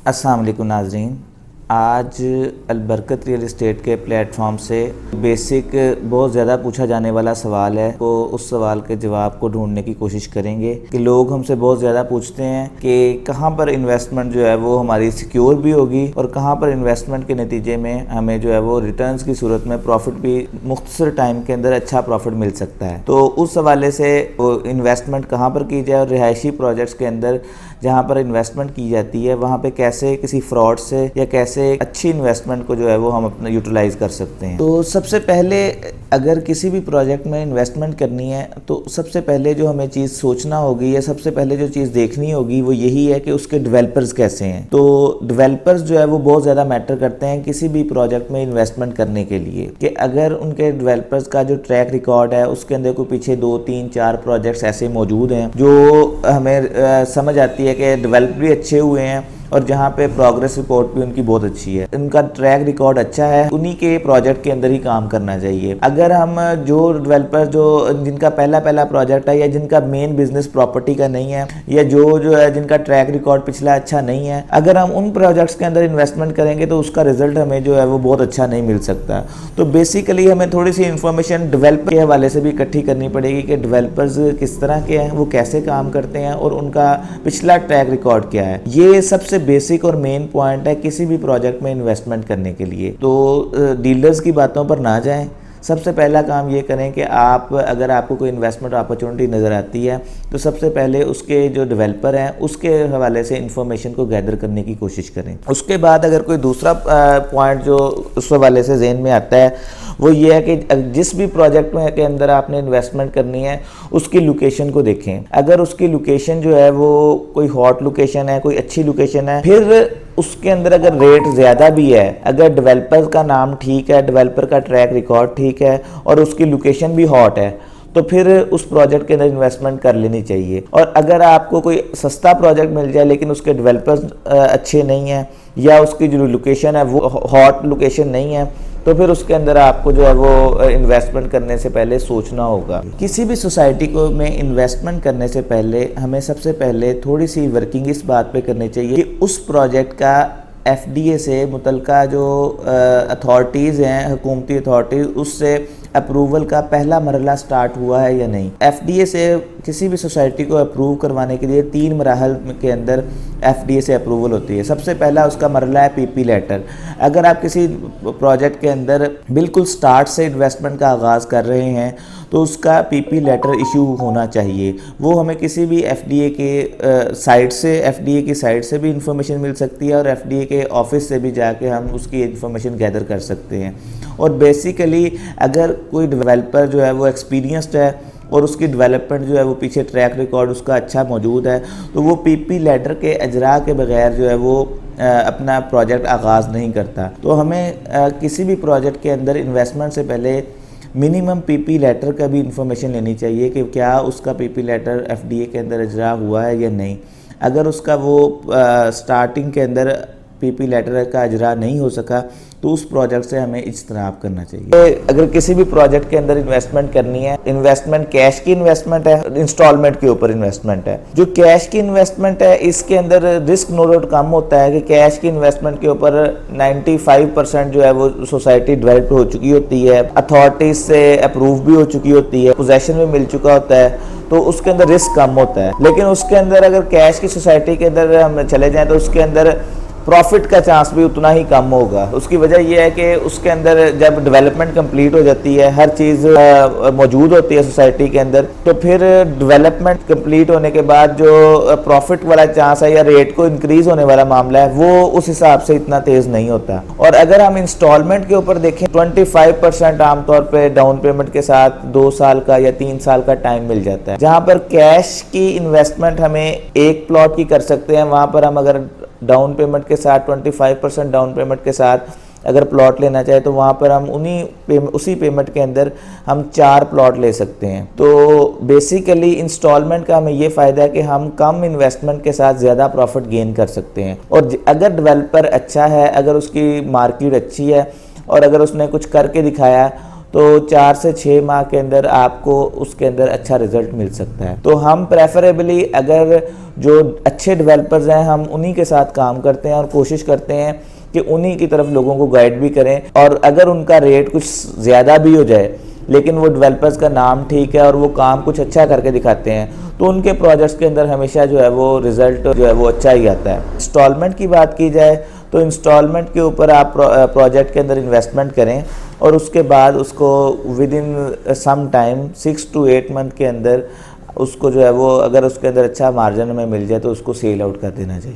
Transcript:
अस्सलाम वालेकुम नाज़रीन। आज अलबरकत रियल इस्टेट के प्लेटफॉर्म से बेसिक बहुत ज़्यादा पूछा जाने वाला सवाल है, तो उस सवाल के जवाब को ढूंढने की कोशिश करेंगे कि लोग हमसे बहुत ज़्यादा पूछते हैं कि कहाँ पर इन्वेस्टमेंट जो है वो हमारी सिक्योर भी होगी और कहाँ पर इन्वेस्टमेंट के नतीजे में हमें जो है वो रिटर्न्स की सूरत में प्रॉफिट भी मुख्तसर टाइम के अंदर अच्छा प्रॉफिट मिल सकता है। तो उस हवाले से वो इन्वेस्टमेंट कहाँ पर की जाए और रिहायशी प्रोजेक्ट्स के अंदर जहाँ पर इन्वेस्टमेंट की जाती है वहाँ पे कैसे किसी फ्रॉड से या कैसे अच्छी इन्वेस्टमेंट को जो है वो हम अपना यूटिलाइज कर सकते हैं। तो सबसे पहले अगर किसी भी प्रोजेक्ट में इन्वेस्टमेंट करनी है तो सबसे पहले जो हमें चीज़ सोचना होगी या सबसे पहले जो चीज़ देखनी होगी वो यही है कि उसके डेवलपर्स कैसे हैं। तो डेवलपर्स जो है वो बहुत ज़्यादा मैटर करते हैं किसी भी प्रोजेक्ट में इन्वेस्टमेंट करने के लिए, कि अगर उनके डेवलपर्स का जो ट्रैक रिकॉर्ड है उसके अंदर कोई पीछे 2, 3, 4 प्रोजेक्ट्स ऐसे मौजूद हैं जो हमें समझ आती है कि डेवलप भी अच्छे हुए हैं और जहाँ पे प्रोग्रेस रिपोर्ट भी उनकी बहुत अच्छी है, उनका ट्रैक रिकॉर्ड अच्छा है, उन्हीं के प्रोजेक्ट के अंदर ही काम करना चाहिए। अगर हम जो डेवलपर जिनका पहला प्रोजेक्ट है या जिनका मेन बिजनेस प्रॉपर्टी का नहीं है या जो है जिनका ट्रैक रिकॉर्ड पिछला अच्छा नहीं है, अगर हम उन प्रोजेक्ट्स के अंदर इन्वेस्टमेंट करेंगे तो उसका रिजल्ट हमें जो है वो बहुत अच्छा नहीं मिल सकता। तो बेसिकली हमें थोड़ी सी इन्फॉर्मेशन डेवलपर के हवाले से भी इकट्ठी करनी पड़ेगी कि डेवलपर्स किस तरह के हैं, वो कैसे काम करते हैं और उनका पिछला ट्रैक रिकॉर्ड क्या है। ये सबसे बेसिक और मेन पॉइंट है किसी भी प्रोजेक्ट में इन्वेस्टमेंट करने के लिए। तो डीलर्स की बातों पर ना जाएं। सबसे पहला काम ये करें कि अगर आपको कोई इन्वेस्टमेंट अपॉर्चुनिटी नज़र आती है तो सबसे पहले उसके जो डेवलपर हैं उसके हवाले से इंफॉर्मेशन को गैदर करने की कोशिश करें। उसके बाद अगर कोई दूसरा पॉइंट जो उस हवाले से ज़हन में आता है वो ये है कि जिस भी प्रोजेक्ट में के अंदर आपने इन्वेस्टमेंट करनी है उसकी लोकेशन को देखें। अगर उसकी लोकेशन जो है वो कोई हॉट लोकेशन है, कोई अच्छी लोकेशन है, फिर उसके अंदर अगर रेट ज़्यादा भी है, अगर डेवलपर का नाम ठीक है, डेवलपर का ट्रैक रिकॉर्ड ठीक है और उसकी लोकेशन भी हॉट है, तो फिर उस प्रोजेक्ट के अंदर इन्वेस्टमेंट कर लेनी चाहिए। और अगर आपको कोई सस्ता प्रोजेक्ट मिल जाए लेकिन उसके डेवलपर्स अच्छे नहीं हैं या उसकी जो लोकेशन है वो हॉट लोकेशन नहीं है, तो फिर उसके अंदर आपको जो है वो इन्वेस्टमेंट करने से पहले सोचना होगा। किसी भी सोसाइटी को में इन्वेस्टमेंट करने से पहले हमें सबसे पहले थोड़ी सी वर्किंग इस बात पे करनी चाहिए कि उस प्रोजेक्ट का FDA से मुतलका जो अथॉरिटीज़ हैं, हुकूमती अथॉरिटीज़, उससे अप्रूवल का पहला मरहला स्टार्ट हुआ है या नहीं। FDA से किसी भी सोसाइटी को अप्रूव करवाने के लिए 3 मराहल के अंदर FDA से अप्रूवल होती है। सबसे पहला उसका मरहला है PP लेटर। अगर आप किसी प्रोजेक्ट के अंदर बिल्कुल स्टार्ट से इन्वेस्टमेंट का आगाज़ कर रहे हैं तो उसका PP लेटर इशू होना चाहिए। वो हमें किसी भी FDA के साइट से, FDA की साइट से भी इंफॉर्मेशन मिल सकती है और FDA के ऑफिस से भी जाके हम उसकी इंफॉर्मेशन गैदर कर सकते हैं। और बेसिकली अगर कोई डेवलपर जो है वो एक्सपीरियंस्ड है और उसकी डेवलपमेंट जो है वो पीछे ट्रैक रिकॉर्ड उसका अच्छा मौजूद है, तो वो PP लेटर के अजरा के बगैर जो है वो अपना प्रोजेक्ट आगाज़ नहीं करता। तो हमें किसी भी प्रोजेक्ट के अंदर इन्वेस्टमेंट से पहले मिनिमम PP लेटर का भी इंफॉर्मेशन लेनी चाहिए कि क्या उसका PP लेटर FDA के अंदर इजरा हुआ है या नहीं। अगर उसका वो स्टार्टिंग के अंदर PP लेटर का इजरा नहीं हो सका तो उस प्रोजेक्ट से हमें इज्तनाब करना चाहिए। अगर किसी भी प्रोजेक्ट के अंदर इन्वेस्टमेंट करनी है, इन्वेस्टमेंट कैश की इन्वेस्टमेंट है, इंस्टॉलमेंट के ऊपर इन्वेस्टमेंट है। जो कैश की इन्वेस्टमेंट है इसके अंदर रिस्क नो डाउट कम होता है कि कैश की इन्वेस्टमेंट के ऊपर 95% जो है वो सोसाइटी डेवलप हो चुकी होती है, अथॉरिटीज से अप्रूव भी हो चुकी होती है, पोजेशन में मिल चुका होता है, तो उसके अंदर रिस्क कम होता है। लेकिन उसके अंदर अगर कैश की सोसाइटी के अंदर हम चले जाएँ तो उसके अंदर प्रॉफिट का चांस भी उतना ही कम होगा। उसकी वजह यह है कि उसके अंदर जब डेवलपमेंट कंप्लीट हो जाती है, हर चीज़ मौजूद होती है सोसाइटी के अंदर, तो फिर डेवलपमेंट कंप्लीट होने के बाद जो प्रॉफिट वाला चांस है या रेट को इंक्रीज होने वाला मामला है वो उस हिसाब से इतना तेज़ नहीं होता। और अगर हम इंस्टॉलमेंट के ऊपर देखें 25% आमतौर पर डाउन पेमेंट के साथ 2 साल का या 3 साल का टाइम मिल जाता है। जहाँ पर कैश की इन्वेस्टमेंट हमें एक प्लॉट की कर सकते हैं, वहाँ पर हम अगर डाउन पेमेंट के साथ 25% डाउन पेमेंट के साथ अगर प्लॉट लेना चाहे तो वहाँ पर हम उसी पेमेंट के अंदर हम 4 प्लॉट ले सकते हैं। तो बेसिकली इंस्टॉलमेंट का हमें ये फ़ायदा है कि हम कम इन्वेस्टमेंट के साथ ज़्यादा प्रॉफिट गेन कर सकते हैं। और अगर डेवलपर अच्छा है, अगर उसकी मार्केट अच्छी है और अगर उसने कुछ करके दिखाया तो 4 से 6 माह के अंदर आपको उसके अंदर अच्छा रिजल्ट मिल सकता है। तो हम प्रेफरेबली अगर जो अच्छे डेवलपर्स हैं हम उन्हीं के साथ काम करते हैं और कोशिश करते हैं कि उन्हीं की तरफ लोगों को गाइड भी करें, और अगर उनका रेट कुछ ज़्यादा भी हो जाए लेकिन वो डेवलपर्स का नाम ठीक है और वो काम कुछ अच्छा करके दिखाते हैं, तो उनके प्रोजेक्ट्स के अंदर हमेशा जो है वो रिज़ल्ट जो है वो अच्छा ही आता है। इंस्टॉलमेंट की बात की जाए तो इंस्टॉलमेंट के ऊपर आप प्रोजेक्ट के अंदर इन्वेस्टमेंट करें और उसके बाद उसको within some time 6 to 8 month के अंदर उसको जो है वो अगर उसके अंदर अच्छा मार्जिन हमें मिल जाए तो उसको सेल आउट कर देना चाहिए।